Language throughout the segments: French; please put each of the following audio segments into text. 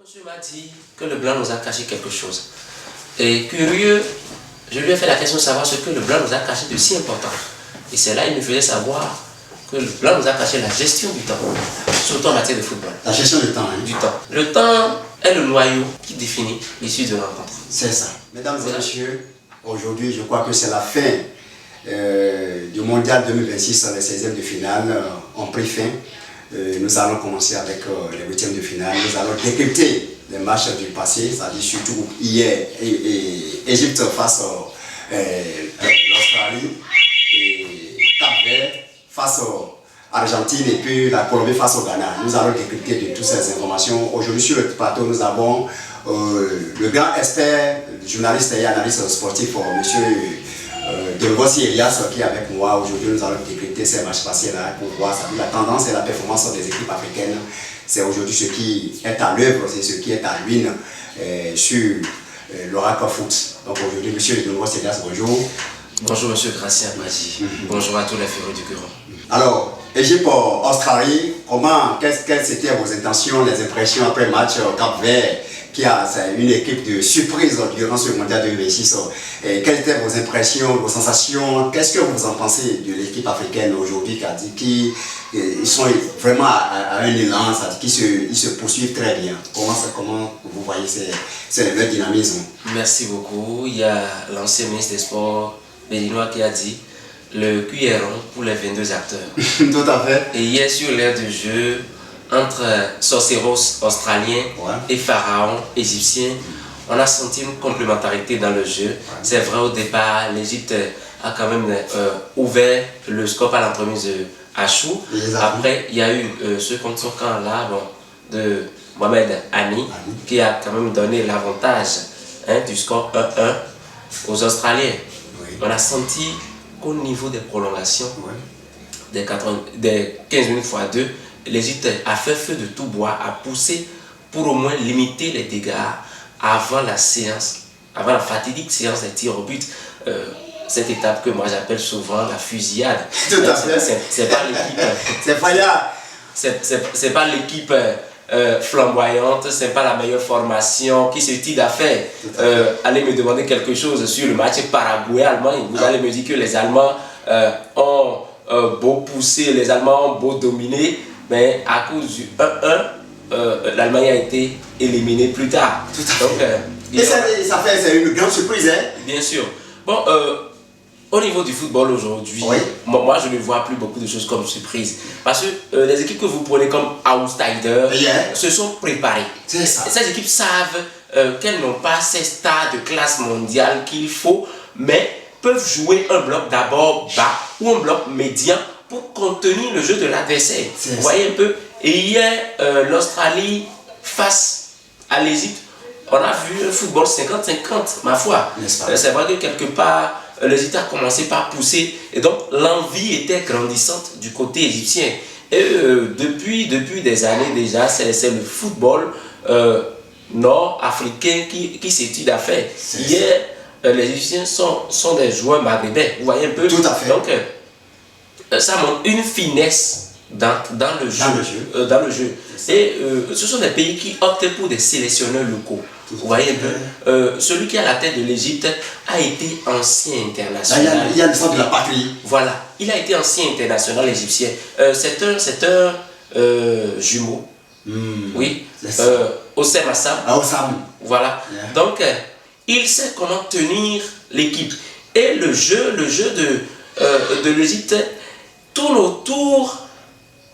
monsieur m'a dit que le blanc nous a caché quelque chose. Et curieux, je lui ai fait la question de savoir ce que le blanc nous a caché de si important. Et c'est là qu'il me faisait savoir que le blanc nous a caché la gestion du temps, surtout en matière de football. La gestion du temps, hein? Du temps. Le temps est le noyau qui définit l'issue de rencontre. C'est ça. Mesdames et messieurs, aujourd'hui, je crois que c'est la fin du Mondial 2026, les 16e de finale ont pris fin. Nous allons commencer avec les 8e de finale. Nous allons décrypter les matchs du passé, c'est-à-dire surtout hier, Égypte face à l'Australie, et Cap-Vert face à l'Argentine et puis la Colombie face au Ghana. Nous allons décrypter de toutes ces informations. Aujourd'hui sur le plateau, nous avons le grand expert, journaliste et analyste sportif, monsieur Delvossi Elias, qui est avec moi. Aujourd'hui, nous allons décrypter ces matchs passés-là pour voir la tendance et la performance des équipes africaines. C'est aujourd'hui ce qui est à l'œuvre, c'est ce qui est à ruine sur l'Oracle Foot. Donc aujourd'hui, monsieur Delvossi Elias, bonjour. Bonjour monsieur Gracien Madi. Bonjour à tous les férus du Coran. Alors, Égypte-Australie, quelles étaient vos intentions, les impressions après le match Cap-Vert, c'est une équipe de surprise durant ce mondial 2026. Quelles étaient vos impressions, vos sensations? Qu'est-ce que vous en pensez de l'équipe africaine aujourd'hui ils sont vraiment à un élan, ils se poursuivent très bien? Comment vous voyez leur dynamisme? Merci beaucoup. Il y a l'ancien ministre des Sports béninois qui a dit le cul est rond pour les 22 acteurs. Tout à fait. Et hier sur l'aire de jeu, entre Sorceros australien et Pharaon égyptien, on a senti une complémentarité dans le jeu. C'est vrai, au départ, l'Égypte a quand même ouvert le score par l'entremise à Chou. Après, il y a eu ce contre son camp là de Mohamed Hani qui a quand même donné l'avantage du score 1-1 aux Australiens. On a senti qu'au niveau des prolongations, des 15 minutes x 2, l'Égypte a fait feu de tout bois, a poussé pour au moins limiter les dégâts avant la fatidique séance des tirs au but. Cette étape que moi j'appelle souvent la fusillade. Tout à fait. C'est pas l'équipe. C'est Faya. C'est pas l'équipe flamboyante, c'est pas la meilleure formation qui se tire d'affaire. Allez me demander quelque chose sur le match Paraguay-Allemagne. Vous allez me dire que les Allemands ont beau pousser, les Allemands ont beau dominer, mais à cause du 1-1, l'Allemagne a été éliminée plus tard. Tout à fait. Et c'est une grande surprise, hein? Bien sûr. Bon, au niveau du football aujourd'hui, moi je ne vois plus beaucoup de choses comme surprise. Parce que les équipes que vous prenez comme outsiders se sont préparées. Ces équipes savent qu'elles n'ont pas ces stars de classe mondiale qu'il faut, mais peuvent jouer un bloc d'abord bas ou un bloc médian pour contenir le jeu de l'adversaire. Vous voyez un peu. Et hier, l'Australie face à l'Égypte, on a vu un football 50-50, ma foi. C'est vrai que quelque part, l'Égypte a commencé par pousser et donc l'envie était grandissante du côté égyptien. Et depuis des années déjà, c'est le football nord-africain qui s'étire d'affaires. Hier, les Égyptiens sont des joueurs maghrébins, vous voyez un peu. Tout à fait. Donc, ça montre une finesse dans le jeu. Et ce sont des pays qui optent pour des sélectionneurs locaux. Vous voyez un peu. Celui qui est à la tête de l'Égypte a été ancien international. Il y a le sens de la patrie. Voilà, il a été ancien international égyptien. C'est un jumeau. Oui. Oussem Assam. Voilà. Donc, il sait comment tenir l'équipe. Et le jeu de l'Égypte tourne autour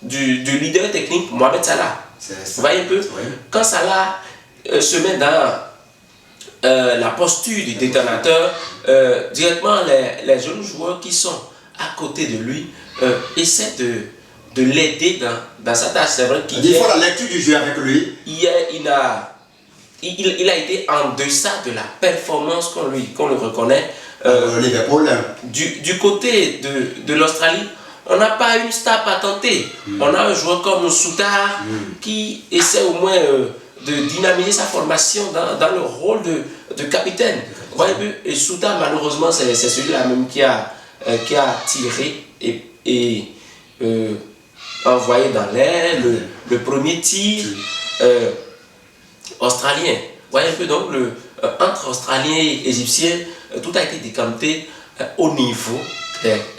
du leader technique Mohamed Salah. Vous voyez un peu. Quand Salah se met dans la posture du détonateur, directement les jeunes joueurs qui sont à côté de lui essaient de l'aider dans sa tâche. C'est vrai qu'il faut la lecture du jeu avec lui. Hier, il a été en deçà de la performance qu'on le reconnaît. Du côté de l'Australie, on n'a pas une star patentée. On a un joueur comme Soutar qui essaie au moins de dynamiser sa formation dans le rôle de capitaine. Et Soutar, malheureusement, c'est celui-là même qui a tiré et envoyé dans l'air le premier tir. australiens. Vous voyez un peu donc entre Australiens et Égyptiens, tout a été décanté au niveau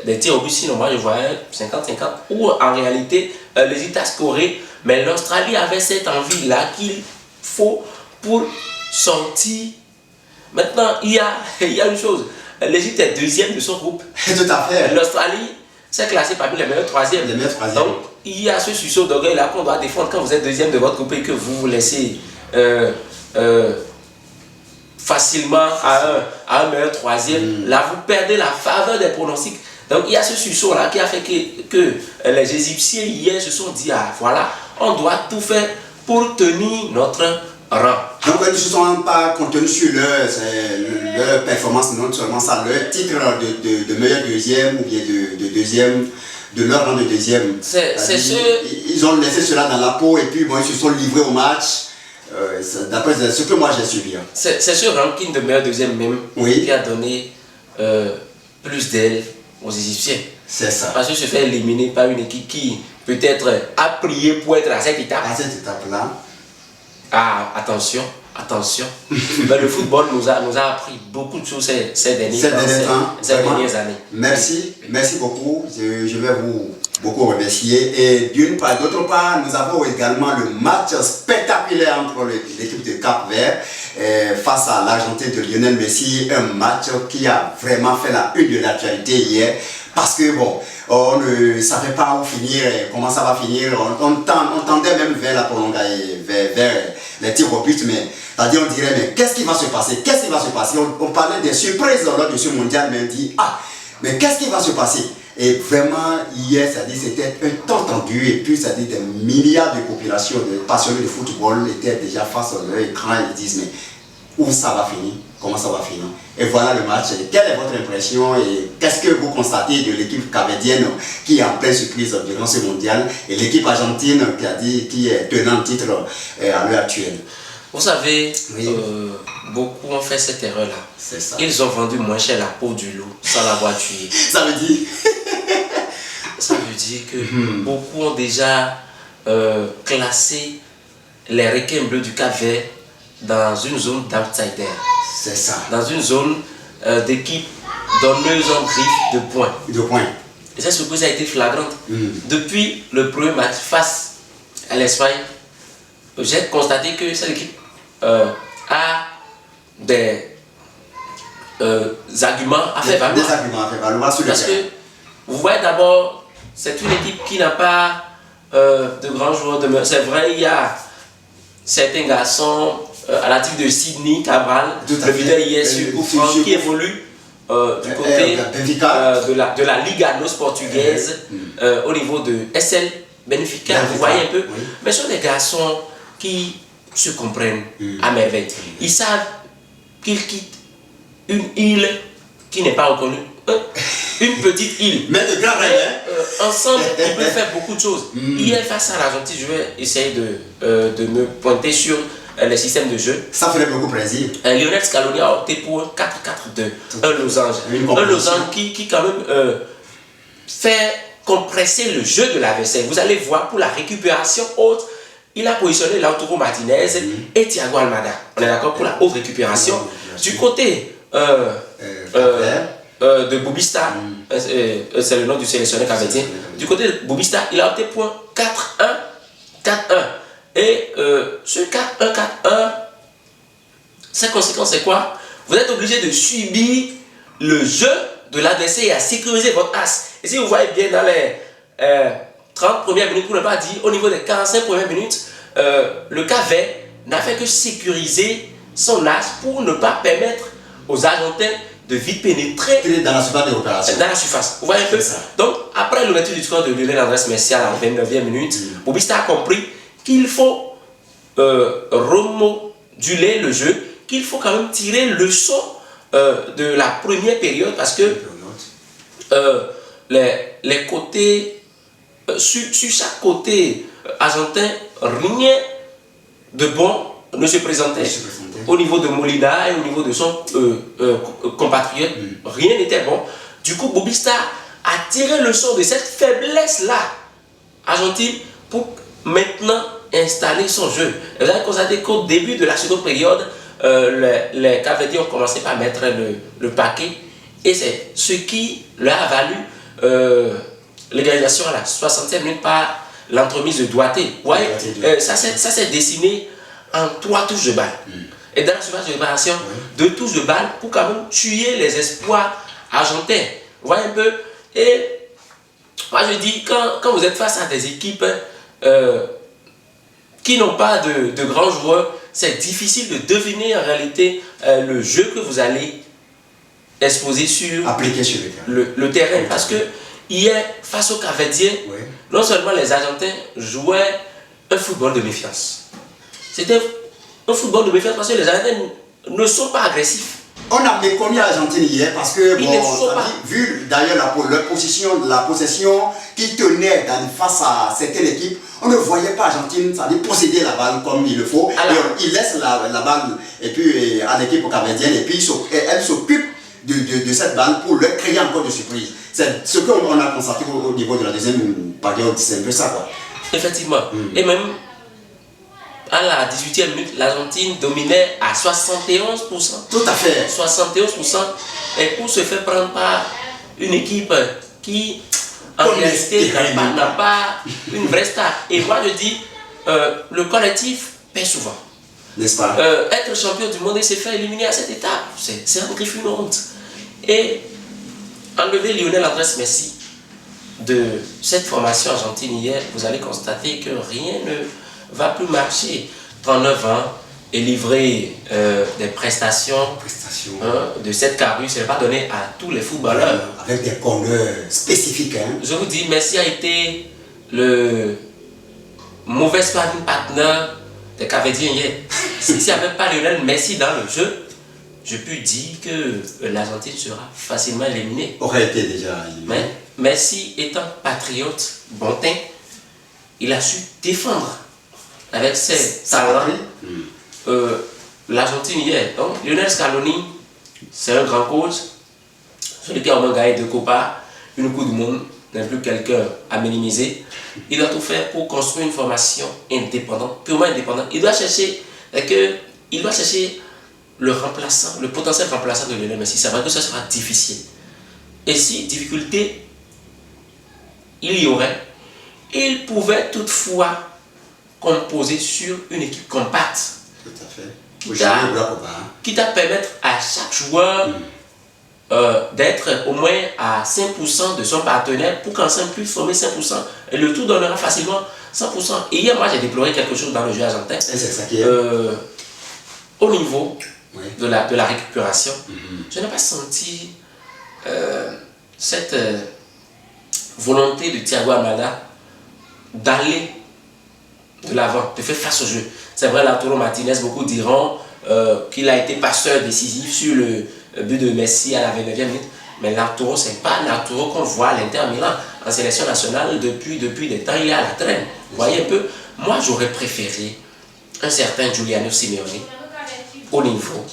des tirs au but. Sinon, moi je voyais 50-50 où en réalité l'Égypte a scoré, mais l'Australie avait cette envie-là qu'il faut pour sortir. Maintenant, il y a une chose. L'Égypte est deuxième de son groupe. Tout à fait. L'Australie s'est classée parmi les meilleurs troisièmes. Donc, il y a ce sursaut d'orgueil là qu'on doit défendre quand vous êtes deuxième de votre groupe et que vous vous laissez facilement à un meilleur troisième. Là, vous perdez la faveur des pronostics. Donc, il y a ce sursaut là qui a fait que les Égyptiens hier se sont dit, ah voilà, on doit tout faire pour tenir notre rang. Donc, ils ne se sont pas contenus sur leur performance, non seulement ça, leur titre de meilleur deuxième ou bien de deuxième, de leur rang de deuxième. Ils ont laissé cela dans la peau et puis bon, ils se sont livrés au match. D'après ce que moi j'ai suivi. C'est ce ranking de meilleur deuxième même qui a donné plus d'aile aux Égyptiens. C'est ça. Parce que se fait éliminer par une équipe qui peut-être a prié pour être à cette étape. À cette étape-là. Ah, attention. Mais le football nous a appris beaucoup de choses ces dernières années. Merci beaucoup. Je vais vous beaucoup remercier. Et d'autre part, nous avons également le match spectaculaire entre l'équipe de Cap-Vert face à l'Argentine de Lionel Messi. Un match qui a vraiment fait la une de l'actualité hier. Parce que bon, on ne savait pas où finir, comment ça va finir. On tendait même vers la prolongation, vers les tirs au but, mais c'est-à-dire on dirait, mais qu'est-ce qui va se passer? On parlait des surprises lors de ce mondial, mais on dit, ah, mais qu'est-ce qui va se passer? Et vraiment, hier, c'était un temps tendu, et puis ça dit des milliards de populations, de passionnés de football étaient déjà face à leur écran, et ils disent, mais où ça va finir? Comment ça va finir? Et voilà le match. Quelle est votre impression et qu'est-ce que vous constatez de l'équipe capverdienne qui est en pleine surprise durant ce mondial et l'équipe argentine qui est tenant le titre à l'heure actuelle? Vous savez, beaucoup ont fait cette erreur-là. C'est ça. Ils ont vendu moins cher la peau du loup sans l'avoir tué. Ça veut dire Ça veut dire que beaucoup ont déjà classé les requins bleus du Cap-Vert dans une zone d'outsider. C'est ça. Dans une zone d'équipe donneuse en griffe de points. Et cette surprise a été flagrante. Depuis le premier match face à l'Espagne, j'ai constaté que cette équipe a des arguments à faire valoir. Des arguments à faire valoir sur le terrain. Parce que vous voyez d'abord, c'est une équipe qui n'a pas de grands joueurs de main. C'est vrai, il y a certains garçons à la type de Sidney Cabral, le buteur hier sur Oufran, qui évolue du côté de la Liga NOS portugaise au niveau de SL Benfica, vous voyez un peu. Mais ce sont des garçons qui se comprennent à merveille. Ils savent qu'ils quittent une île qui n'est pas reconnue. Une petite île. Mais de grands rêves. Ensemble, ils peuvent faire beaucoup de choses. Hier, face à l'Argentine, je vais essayer de me pointer sur les systèmes de jeu. Ça ferait beaucoup plaisir. Lionel Scaloni a opté pour un 4-4-2, un losange. Un losange qui quand même fait compresser le jeu de l'adversaire. Vous allez voir, pour la récupération haute, il a positionné Lautaro Martinez et Thiago Almada. On est d'accord pour la haute récupération. Du côté de Bobista, c'est le nom du sélectionneur canadien. Du côté de Bobista, il a opté pour un 4-1-4-1. Et ce 4-1-4-1, ses conséquences c'est quoi? Vous êtes obligé de subir le jeu de l'adversaire et à sécuriser votre as. Et si vous voyez bien dans les 30 premières minutes, pour ne pas dire au niveau des 45 premières minutes, le Cap-Vert n'a fait que sécuriser son as pour ne pas permettre aux Argentins de vite pénétrer dans la surface de l'opération. Dans la surface. Vous voyez un peu? Donc, après l'ouverture du score de Lionel Andrés Messi à la 29e minute, Bobista a compris qu'il faut remoduler le jeu, qu'il faut quand même tirer le leçon de la première période parce que les côtés, sur chaque côté argentin, rien de bon ne se présentait. Au niveau de Molina et au niveau de son compatriote, rien n'était bon. Du coup, Bobista a tiré le leçon de cette faiblesse-là, Argentine, pour maintenant installer son jeu. Et vous avez constaté qu'au début de la seconde période, les Cap-Verdiens ont commencé par mettre le paquet. Et c'est ce qui leur a valu l'égalisation à la 60e minute par l'entremise de Douaté. Vous voyez, ça s'est dessiné en 3 touches de balle. Et dans la surface de réparation, 2 touches de balle pour quand même tuer les espoirs argentins. Vous voyez un peu. Et moi je dis, quand vous êtes face à des équipes qui n'ont pas de grands joueurs, c'est difficile de deviner en réalité le jeu que vous allez exposer sur appliquer sur le terrain. Parce que hier, face aux Cap-Verdiens, non seulement les Argentins jouaient un football de méfiance. C'était un football de méfiance parce que les Argentins ne sont pas agressifs. On a méconnu l'Argentine hier parce que, vu d'ailleurs la possession qui tenait face à certaines équipes, on ne voyait pas l'Argentine posséder la balle comme il le faut. Alors, il laisse la balle et puis, à l'équipe capverdienne et puis elle s'occupe de cette balle pour leur créer encore de surprises. C'est ce qu'on a constaté au niveau de la deuxième période, c'est un peu ça, quoi. Effectivement. Et même à la 18e minute, l'Argentine dominait à 71%. Tout à fait. 71%. Et pour se faire prendre par une équipe qui, en réalité, n'a pas une vraie star. Et moi, je dis, le collectif paie souvent. N'est-ce pas? Être champion du monde et se faire éliminer à cette étape, c'est un griffe, une honte. Et enlever Lionel Andrés Messi de cette formation argentine hier, vous allez constater que rien ne va plus marcher. 39 ans et livrer des prestations de cette carrure, ce n'est pas donné à tous les footballeurs. Avec des corners spécifiques. Je vous dis, Messi a été le mauvais sparring partner des Cap-Verdiens hier. S'il n'y avait pas Lionel Messi dans le jeu, je peux dire que l'Argentine sera facilement éliminée. Aurait été déjà éliminé. Mais Messi étant patriote, bon teint, il a su défendre avec ses talents l'Argentine hier. Donc Lionel Scaloni, c'est un grand coach, celui qui a au moins gagné 2 Copas, une Coupe du Monde, n'est plus quelqu'un à minimiser. Il doit tout faire pour construire une formation indépendante, purement indépendante. Il doit chercher le remplaçant, le potentiel remplaçant de Lionel Messi. C'est vrai que ce sera difficile. Et si difficulté il y aurait, il pouvait toutefois composer sur une équipe compacte. Tout à fait. Quitte à permettre à chaque joueur d'être au moins à 5% de son partenaire pour qu'ensemble puisse former 5%. Et le tout donnera facilement 100%. Et hier, moi, j'ai déploré quelque chose dans le jeu argentin. C'est ça qui est. Au niveau de la récupération, je n'ai pas senti cette volonté de Thiago Almada d'aller de l'avant, de faire face au jeu. C'est vrai, Lautaro Martinez, beaucoup diront qu'il a été passeur décisif sur le but de Messi à la 29e minute. Mais Lautaro, ce n'est pas Lautaro qu'on voit à l'Inter Milan en sélection nationale depuis des temps. Il est à la traîne. Vous voyez un peu. Moi, j'aurais préféré un certain Giuliano Simeone au niveau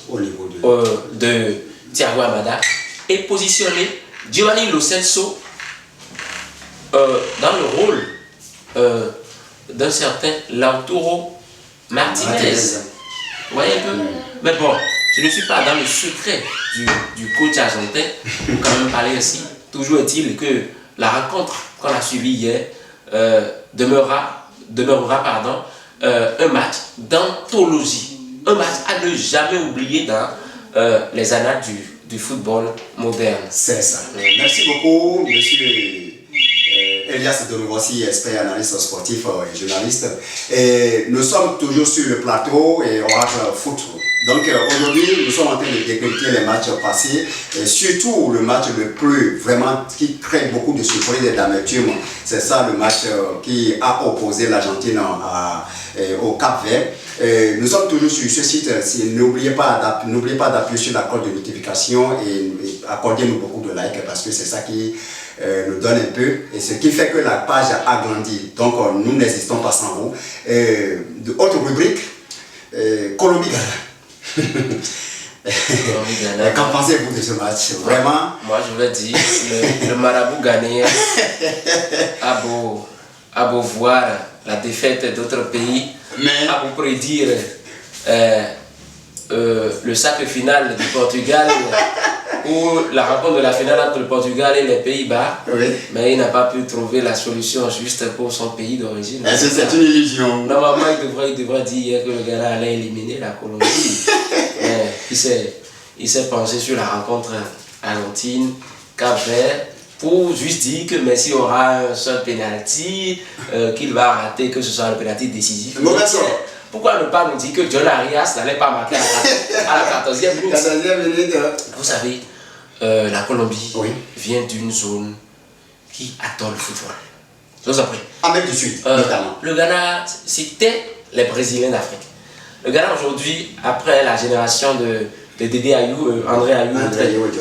de Thiago Almada et positionner Giovanni Lo Celso dans le rôle d'un certain Lautaro Martinez. Vous voyez un peu. Mais bon, je ne suis pas dans le secret du coach argentin pour quand même parler ainsi. Toujours est-il que la rencontre qu'on a suivie hier demeurera un match d'anthologie. Un match à ne jamais oublier dans les annales du football moderne. C'est ça. Merci beaucoup, monsieur Elias Donovossi, expert analyste sportif et journaliste. Et nous sommes toujours sur le plateau et Oracle Foot. Donc aujourd'hui, nous sommes en train de décrypter les matchs passés, et surtout le match le plus vraiment qui crée beaucoup de surprises et d'amertume. C'est ça le match qui a opposé l'Argentine au Cap-Vert. Nous sommes toujours sur ce site. N'oubliez pas d'appuyer sur la cloche de notification et accordez-nous beaucoup de likes parce que c'est ça qui nous donne un peu et ce qui fait que la page a grandi. Donc nous n'existons pas sans vous. Autre rubrique, Colombie-Ghana. Qu'en pensez-vous de ce match? Vraiment? Moi je vais dire, le marabout ghanéen a beau voir la défaite d'autres pays, Mais... à vous prédire le sacre final du Portugal ou la rencontre de la finale entre le Portugal et les Pays-Bas, oui. Mais il n'a pas pu trouver la solution juste pour son pays d'origine. C'est une illusion. Normalement, il devrait dire que le Ghana allait éliminer la Colombie. Il s'est penché sur la rencontre Argentine, Cap-Vert, pour juste dire que Messi aura un seul penalty, qu'il va rater, que ce soit le penalty décisif. Pourquoi ne pas nous dire que John Arias n'allait pas marquer à la 14e minute? Vous savez, la Colombie vient d'une zone qui adore le football. Je vous en prie. Amérique du Sud, notamment. Le Ghana, c'était les Brésiliens d'Afrique. Le Ghana aujourd'hui, après la génération de Dédé Ayou, André Ayou,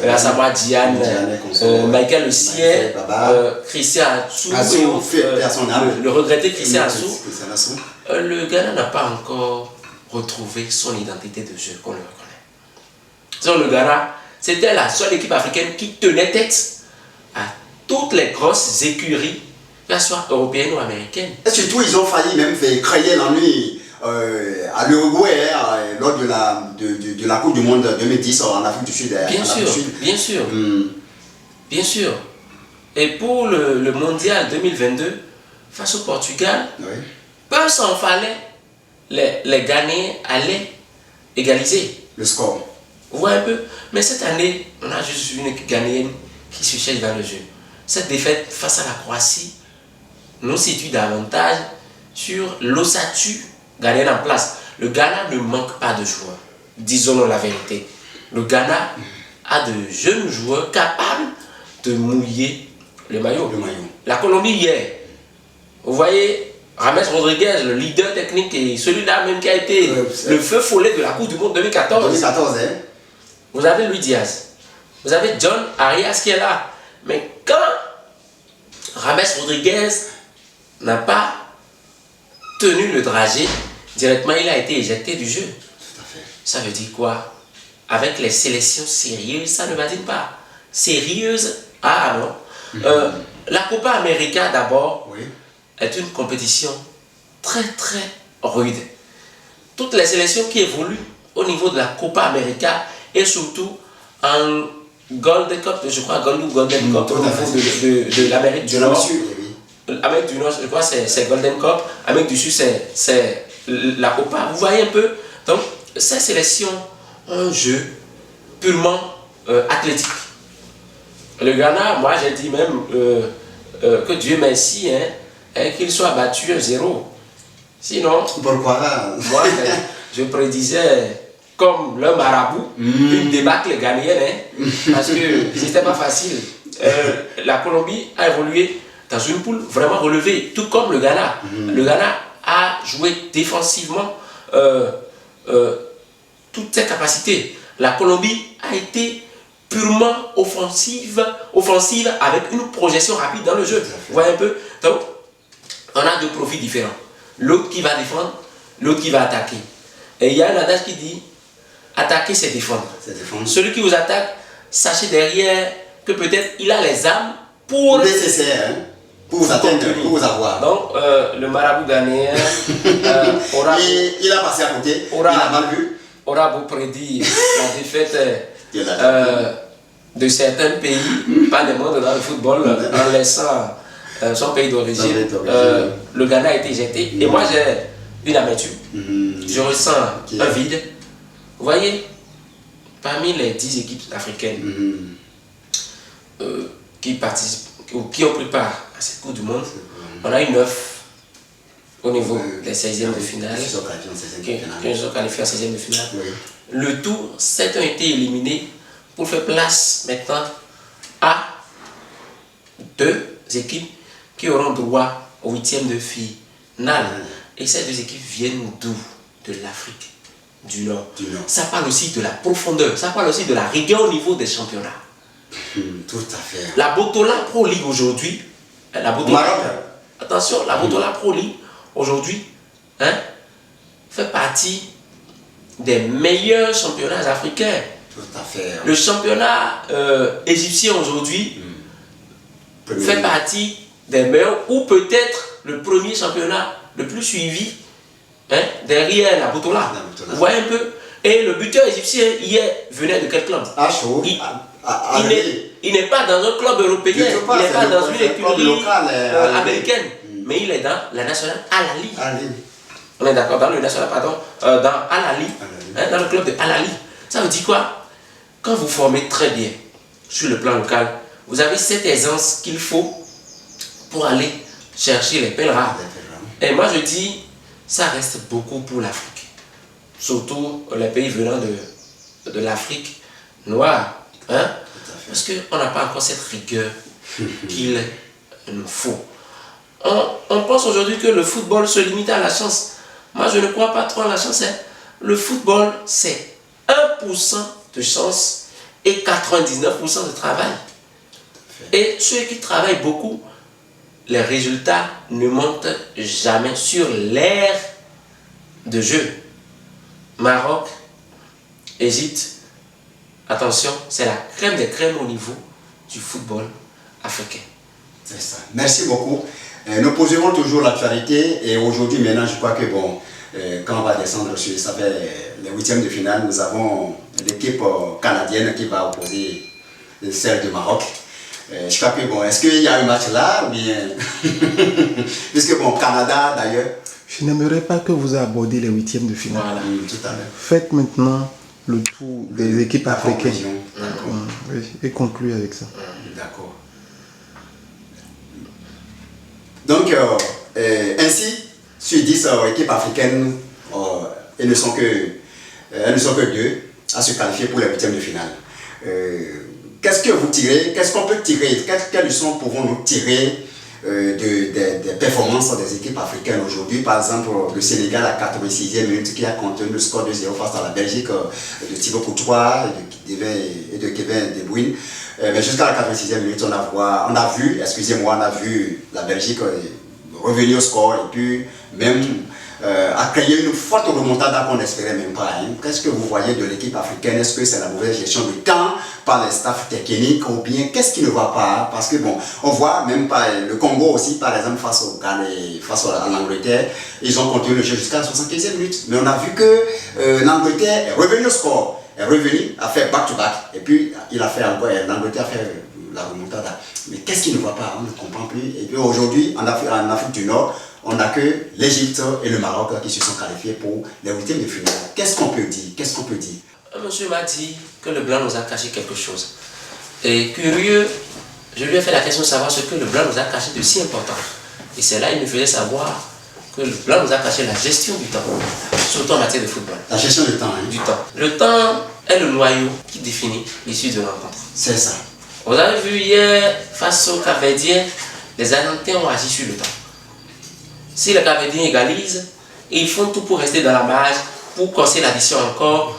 Asamoah Gyan, Michael Essien, Christian Atsu, le regretté Christian Atsu, le Ghana n'a pas encore retrouvé son identité de jeu qu'on le reconnaît. Donc le Ghana, c'était la seule équipe africaine qui tenait tête à toutes les grosses écuries, qu'elles soient européennes ou américaines. Et surtout, ils ont failli même créer l'ennui à l'Uruguay lors de la Coupe du Monde 2010 en Afrique du Sud. Bien sûr. Bien sûr. Et pour le mondial 2022, face au Portugal, peu s'en fallait, les Ghanéens allaient égaliser le score. Vous voyez un peu. Mais cette année, on a juste une équipe ghanéenne qui se cherche dans le jeu. Cette défaite face à la Croatie nous situe davantage sur l'ossature ghanéenne en place. Le Ghana ne manque pas de joueurs. Disons-nous la vérité. Le Ghana a de jeunes joueurs capables de mouiller le maillot. La Colombie hier, vous voyez, James Rodriguez, le leader technique et celui-là même qui a été le feu follet de la Coupe du Monde 2014. 2014, hein. Vous avez Luis Diaz, vous avez John Arias qui est là. Mais quand James Rodriguez n'a pas tenu le dragé, directement il a été éjecté du jeu. Tout à fait. Ça veut dire quoi? Avec les sélections sérieuses, ça ne va dire pas. Sérieuse, ah non. La Copa América d'abord est une compétition très très rude. Toutes les sélections qui évoluent au niveau de la Copa América et surtout en Golden Cup, je crois Golden Cup au niveau de l'Amérique du Nord. Amérique du Nord, je crois c'est Golden Cup. Amérique du Sud, c'est la Copa. Vous voyez un peu. Donc, ces sélections ont un jeu purement athlétique. Le Ghana, moi j'ai dit même que Dieu merci qu'il soit battu 1-0. Sinon, pourquoi moi je prédisais comme le marabout une débâcle ghanéenne, parce que c'était pas facile. La Colombie a évolué dans une poule vraiment relevée, tout comme le Ghana. Le Ghana a joué défensivement toutes ses capacités. La Colombie a été purement offensive avec une projection rapide dans le jeu. Vous voyez un peu? Donc, on a deux profils différents. L'autre qui va défendre, l'autre qui va attaquer. Et il y a un adage qui dit, attaquer c'est défendre. Celui qui vous attaque, sachez derrière que peut-être il a les armes pour... nécessaire, pour vous atteindre, pour vous avoir. Donc, le marabout ghanéen aura... il a passé à côté, il a mal vu. Aura beau prédire la défaite de certains pays, pas des moindres dans le football, en laissant son pays d'origine. Le Ghana a été jeté. Et moi, j'ai une amertume. Je ressens un vide. Vous voyez, parmi les 10 équipes africaines qui participent ou qui ont pris part à cette Coupe du Monde, on a eu 9 au niveau des 16e de finale. Qui sont qualifiés en 16e de finale. Le tour, 7 ont été éliminés pour faire place maintenant à 2 équipes qui auront droit au 8e de finale. Et ces 2 équipes viennent d'où? De l'Afrique du Nord. Ça parle aussi de la profondeur, ça parle aussi de la rigueur au niveau des championnats. Tout à fait. La Botola Pro League aujourd'hui, attention, la Botola Pro League aujourd'hui fait partie des meilleurs championnats africains. Tout à fait. Le championnat égyptien aujourd'hui fait partie des meilleurs, ou peut-être le premier championnat le plus suivi, hein, derrière la Botola. Vous voyez un peu. Et le buteur égyptien, hier, venait de quel club? Il n'est pas dans un club européen, il n'est pas dans une écurie américaine, mais il est dans la nationale Al-Ahly. On est d'accord, dans le national, pardon, dans Al-Ahly, hein, dans le club de Al-Ahly. Ça veut dire quoi? Quand vous formez très bien sur le plan local, vous avez cette aisance qu'il faut pour aller chercher les pèlerins. Et moi je dis, ça reste beaucoup pour l'Afrique. Surtout les pays venant de l'Afrique noire. Hein? Parce qu'on n'a pas encore cette rigueur qu'il nous faut. On pense aujourd'hui que le football se limite à la chance. Moi je ne crois pas trop à la chance. Hein. Le football c'est 1% de chance et 99% de travail. Et ceux qui travaillent beaucoup, les résultats ne montent jamais sur l'aire de jeu. Maroc, Égypte, attention, c'est la crème des crèmes au niveau du football africain. C'est ça. Merci beaucoup. Nous poserons toujours l'actualité et aujourd'hui maintenant je crois que bon, quand on va descendre sur ça fait les huitièmes de finale, nous avons l'équipe canadienne qui va opposer celle du Maroc. Je crois que bon, est-ce qu'il y a un match là ou bien puisque bon, Canada d'ailleurs. Je n'aimerais pas que vous abordiez les huitièmes de finale. Voilà, tout à l'heure. Faites maintenant le tour des équipes africaines. Oui, et concluez avec ça. D'accord. Donc, ainsi, sur 10 équipes africaines, elles ne sont que 2 à se qualifier pour les huitièmes de finale. Qu'est-ce que vous tirez? Qu'est-ce qu'on peut tirer? Quelles leçons pouvons-nous tirer des performances des équipes africaines aujourd'hui? Par exemple, le Sénégal à 86e minute qui a contenu le score de 0 face à la Belgique de Thibaut Courtois et de Kevin De Bruyne. Mais jusqu'à la 86e minute, on a vu la Belgique revenir au score et puis même a créé une forte remontada qu'on n'espérait même pas. Hein. Qu'est-ce que vous voyez de l'équipe africaine? Est-ce que c'est la mauvaise gestion du temps par les staffs techniques ou bien qu'est-ce qui ne va pas? Parce que bon, on voit même pas le Congo aussi, par exemple, face au Ghana et face à l'Angleterre, ils ont continué le jeu jusqu'à la 75e minute. Mais on a vu que l'Angleterre est revenue au score, est revenue, a fait back-to-back, et puis l'Angleterre a fait la remontada. Mais qu'est-ce qui ne va pas? On ne comprend plus. Et puis aujourd'hui, en Afrique du Nord, on n'a que l'Égypte et le Maroc qui se sont qualifiés pour les huitièmes de finale. Qu'est-ce qu'on peut dire? Un monsieur m'a dit que le blanc nous a caché quelque chose. Et curieux, je lui ai fait la question de savoir ce que le blanc nous a caché de si important. Et c'est là qu'il me faisait savoir que le blanc nous a caché la gestion du temps, surtout en matière de football. La gestion du temps, hein? Du temps. Le temps est le noyau qui définit l'issue de la rencontre. C'est ça. Vous avez vu hier, face aux Capverdiens, les Argentins ont agi sur le temps. Si les Capverdiens égalisent, ils font tout pour rester dans la marge, pour casser l'addition encore,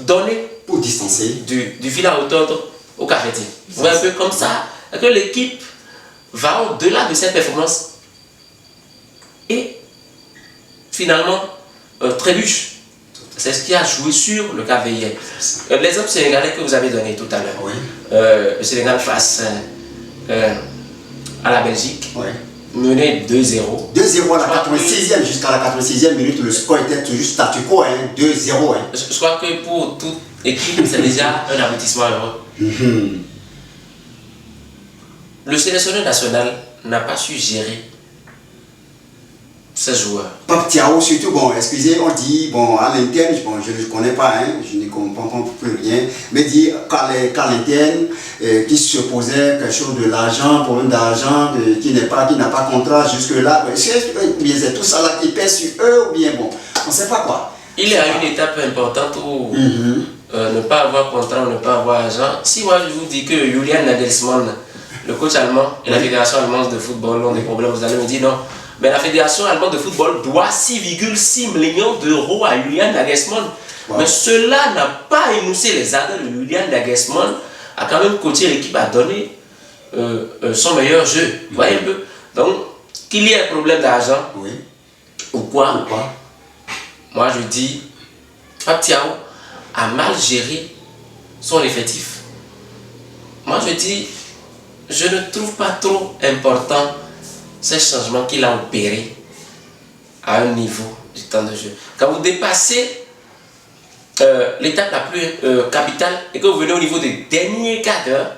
donner pour distancer du fil à retordre aux Capverdiens. Vous voyez un peu comme ça, que l'équipe va au-delà de cette performance et finalement trébuche. C'est ce qui a joué sur le Cap-Verdien. L'exemple sénégalais que vous avez donné tout à l'heure, oui. Le Sénégal face à la Belgique, oui. Mené 2-0. 2-0 à la 86e, jusqu'à la 86e minute, le score était toujours statu quo, hein, 2-0. Hein. Je crois que pour toute équipe, c'est déjà un aboutissement heureux. Le sélectionneur national n'a pas su gérer ces joueurs. Pape Thiaw, surtout, bon, excusez, on dit, bon, à l'interne, bon, je ne connais pas, hein, je ne comprends plus rien, mais dit qu'à l'interne, qui se posait quelque chose de l'argent, problème d'argent, qui n'a pas contrat jusque-là, c'est tout ça là qui pèse sur eux, ou bien, bon, on ne sait pas quoi. Il y a une étape importante où ne pas avoir contrat, ne pas avoir argent. Si moi je vous dis que Julian Nagelsmann, le coach allemand et la fédération allemande de football ont des problèmes, vous allez me dire non. Mais la fédération allemande de football doit 6,6 millions d'euros à Julian Nagelsmann. Wow. Mais cela n'a pas émoussé les ardeurs de Julian Nagelsmann à quand même coacher l'équipe à donner son meilleur jeu. Vous voyez un peu. Donc, qu'il y ait un problème d'argent ou quoi, moi je dis, Pape Thiaw a mal géré son effectif. Moi je dis, je ne trouve pas trop important ces changements qu'il a opérés à un niveau du temps de jeu. Quand vous dépassez l'étape la plus capitale et que vous venez au niveau des derniers quarts d'heure,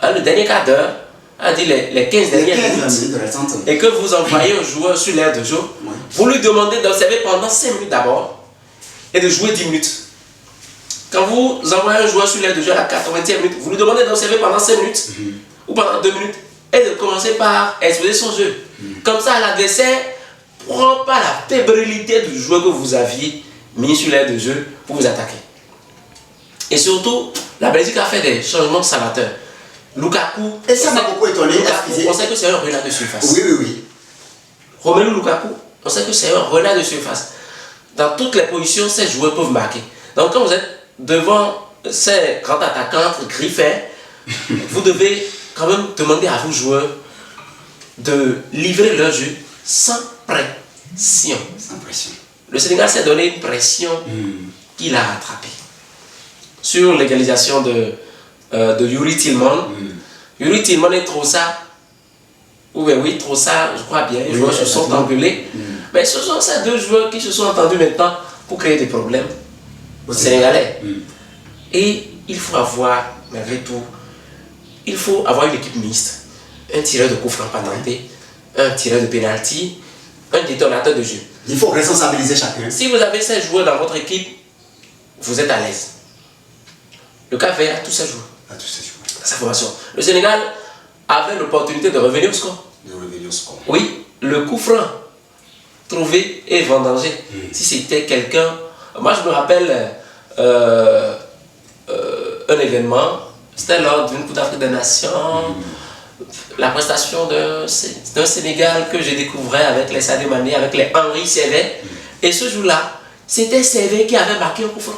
le dernier quart d'heure, c'est-à-dire les 15 dernières minutes, et que vous envoyez un joueur sur l'aire de jeu, vous lui demandez d'observer pendant 5 minutes d'abord et de jouer 10 minutes. Quand vous envoyez un joueur sur l'aire de jeu à la 80e minute, vous lui demandez d'observer pendant 5 minutes ou pendant 2 minutes et de commencer par exposer son jeu. Comme ça, l'adversaire ne prend pas la fébrilité du joueur que vous aviez mis sur l'aire de jeu pour vous attaquer. Et surtout, la Belgique a fait des changements salvateurs. Lukaku, et ça m'a beaucoup étonné. On sait que c'est un renard de surface. Oui. Romelu Lukaku, on sait que c'est un renard de surface. Dans toutes les positions, ces joueurs peuvent marquer. Donc quand vous êtes devant ces grands attaquants griffés, vous devez quand même demander à vos joueurs de livrer leur jeu sans pression. Sans pression. Le Sénégal s'est donné une pression qu'il a rattrapée. Sur l'égalisation de Youri Tillman. Youri Tillman et Trossard, oui, Trossard, je crois bien, les joueurs se sont engueulés. Mais ce sont ces deux joueurs qui se sont entendus maintenant pour créer des problèmes aux Sénégalais. Et il faut avoir, malgré tout, il faut avoir une équipe mixte. Un tireur de coup franc patenté, un tireur de pénalty, un détonateur de jeu. Il faut responsabiliser chacun. Si vous avez ces joueurs dans votre équipe, vous êtes à l'aise. Le Cap-Vert a tous ses joueurs. Sa formation. Le Sénégal avait l'opportunité de revenir au score. Oui, le coup franc trouvé et vendangé. Si c'était quelqu'un... Moi, je me rappelle un événement, c'était lors d'une Coupe d'Afrique des Nations, la prestation d'un Sénégal que je découvrais avec les Sadio Mané, avec les Henri Saivet. Et ce jour-là, c'était Saivet qui avait marqué un coup franc.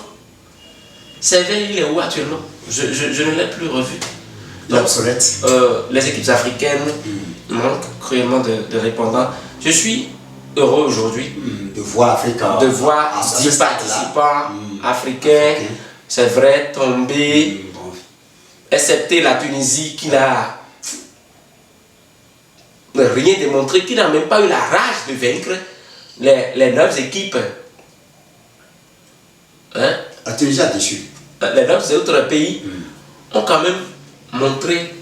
Saivet, il est où actuellement? Je ne l'ai plus revu. Donc, les équipes africaines manquent cruellement de répondants. Je suis heureux aujourd'hui de voir 10 participants africains, c'est vrai, tombés, excepté la Tunisie qui n'a rien démontré, qui n'a même pas eu la rage de vaincre les 9 équipes. Hein? La Tunisie a déçu. Les 9 autres pays ont quand même montré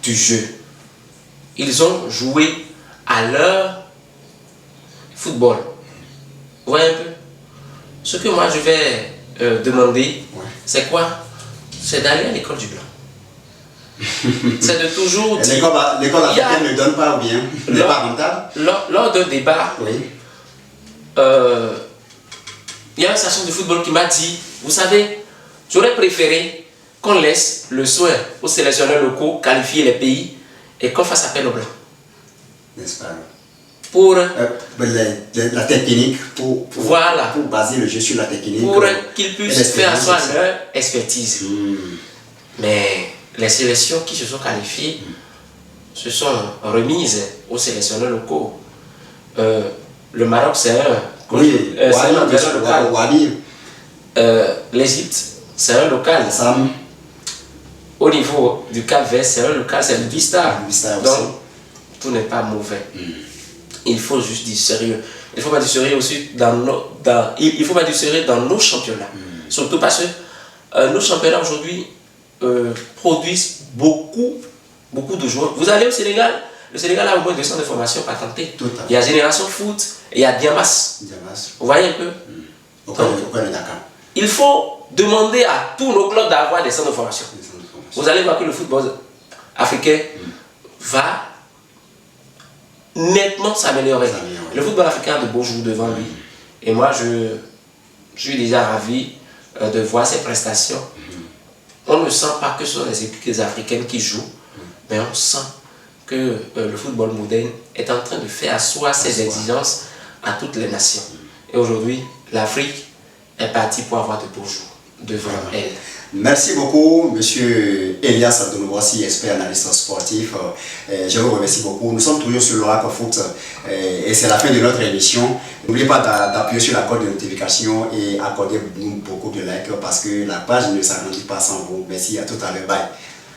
du jeu. Ils ont joué à leur football. Vous voyez un peu? Ce que moi je vais demander, c'est quoi? C'est d'aller à l'école du blanc. C'est de toujours dire... L'école africaine ne donne pas ou bien n'est pas rentable. Lors d'un débat, il y a une station de football qui m'a dit, vous savez, j'aurais préféré qu'on laisse le soin aux sélectionneurs locaux qualifier les pays et qu'on fasse appel aux blancs. N'est-ce pas? Pour la technique, pour baser le jeu sur la technique. Pour qu'ils puissent faire asseoir leur expertise. Mais les sélections qui se sont qualifiées se sont remises aux sélectionneurs locaux. Le Maroc, c'est un local. L'Égypte, c'est un local. Au niveau du Cap-Vert, c'est un local, c'est le Vista. Donc, tout n'est pas mauvais. Il faut juste du sérieux. Il faut pas du sérieux aussi il faut pas du sérieux dans nos championnats. Surtout parce que nos championnats aujourd'hui produisent beaucoup de joueurs. Vous allez au Sénégal, le Sénégal a au moins 200 de formations patentées. Il y a Génération Foot et il y a Diamas. Vous voyez un peu? Il faut demander à tous nos clubs d'avoir des centres de formation. Vous allez voir que le football africain va nettement s'améliorer. Le football africain a de beaux jours devant lui. Et moi, je suis déjà ravi de voir ses prestations. On ne sent pas que ce sont les équipes africaines qui jouent, mais on sent que le football moderne est en train de faire asseoir ses exigences à toutes les nations. Et aujourd'hui, l'Afrique est partie pour avoir de beaux jours devant elle. Merci beaucoup, monsieur Elias Abdounoboissi, expert analyste sportif. Je vous remercie beaucoup. Nous sommes toujours sur l'Oracle Foot et c'est la fin de notre émission. N'oubliez pas d'appuyer sur la cloche de notification et accorder beaucoup de likes parce que la page ne s'agrandit pas sans vous. Merci, à tout à l'heure. Bye.